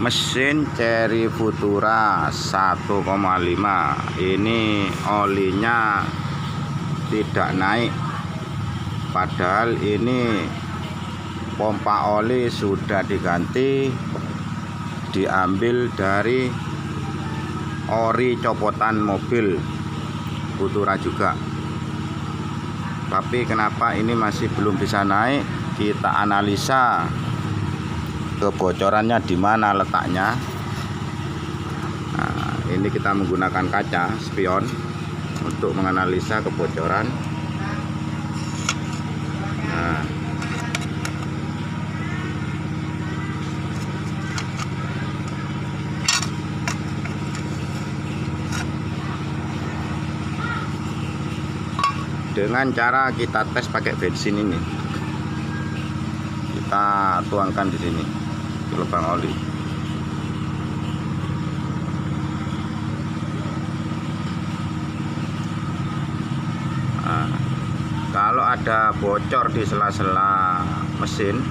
Mesin Chery Futura 1,5 ini olinya tidak naik, padahal ini pompa oli sudah diganti, diambil dari ori copotan mobil Futura juga. Tapi kenapa ini masih belum bisa naik? Kita analisa kebocorannya di mana letaknya. Nah, ini kita menggunakan kaca spion untuk menganalisa kebocoran. Nah, dengan cara kita tes pakai bensin ini, kita tuangkan di sini di lubang oli. Nah, kalau ada bocor di sela-sela mesin,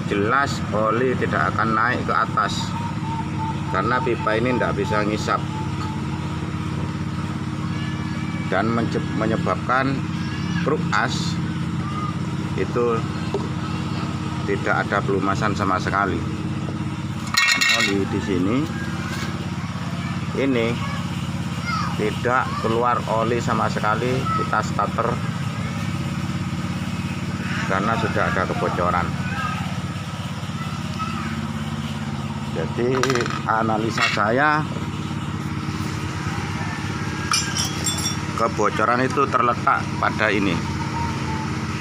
jelas oli tidak akan naik ke atas karena pipa ini tidak bisa ngisap dan menyebabkan truk as itu tidak ada pelumasan sama sekali. Oli di sini ini tidak keluar oli sama sekali. Kita starter karena sudah ada kebocoran. Jadi analisa saya, kebocoran itu terletak pada ini.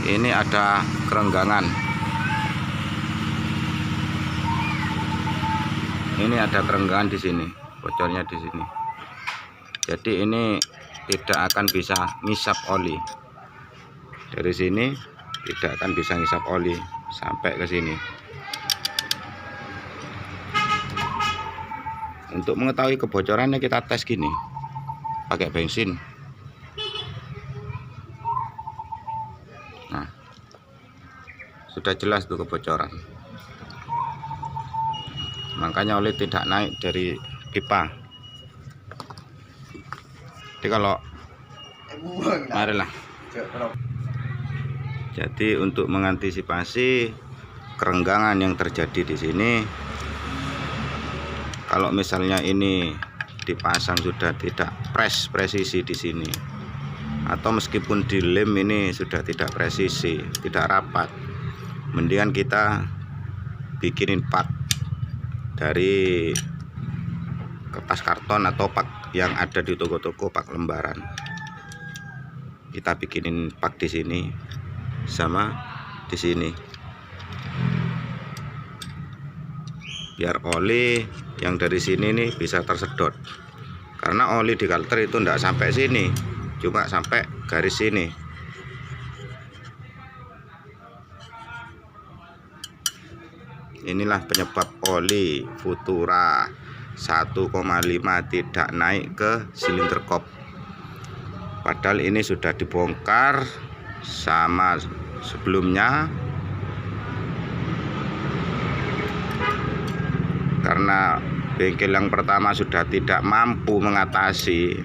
Ini ada kerenggangan. Ini ada kerenggangan di sini, bocornya di sini. Jadi ini tidak akan bisa ngisap oli. Dari sini tidak akan bisa ngisap oli sampai ke sini. Untuk mengetahui kebocorannya kita tes gini, pakai bensin. Nah, sudah jelas tuh kebocoran. Makanya oli tidak naik dari pipa. Jadi kalau marilah. Jadi untuk mengantisipasi kerenggangan yang terjadi di sini, kalau misalnya ini dipasang sudah tidak presisi di sini, atau meskipun dilem ini sudah tidak presisi, tidak rapat, mendingan kita bikinin part dari kertas karton atau pak yang ada di toko-toko, pak lembaran. Kita bikinin pak di sini sama di sini, biar oli yang dari sini nih bisa tersedot. Karena oli di kalter itu enggak sampai sini, cuma sampai garis sini. Inilah penyebab oli Futura 1,5 tidak naik ke silinder kop. Padahal ini sudah dibongkar sama sebelumnya. Karena bengkel yang pertama sudah tidak mampu mengatasi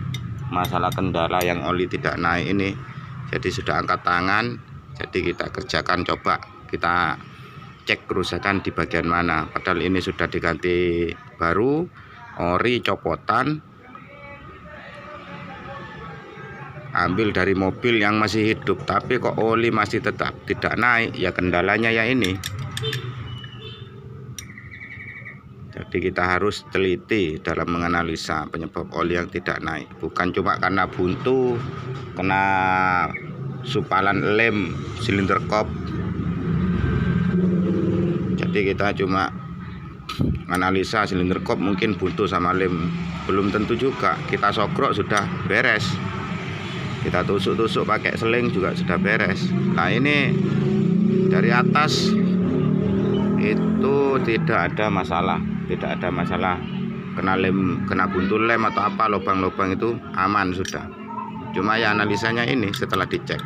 masalah kendala yang oli tidak naik ini, jadi sudah angkat tangan. Jadi kita kerjakan, coba kita cek kerusakan di bagian mana. Padahal ini sudah diganti baru, ori copotan, ambil dari mobil yang masih hidup, tapi kok oli masih tetap tidak naik. Ya kendalanya ya ini. Jadi kita harus teliti dalam menganalisa penyebab oli yang tidak naik. Bukan cuma karena buntu, kena supalan lem silinder kop. Jadi kita cuma menganalisa silinder kop mungkin buntu sama lem, belum tentu juga. Kita sogrok sudah beres, kita tusuk-tusuk pakai seling juga sudah beres. Nah ini dari atas itu tidak ada masalah, tidak ada masalah kena lem, kena buntu lem atau apa, lubang-lubang itu aman sudah. Cuma ya analisanya ini setelah dicek.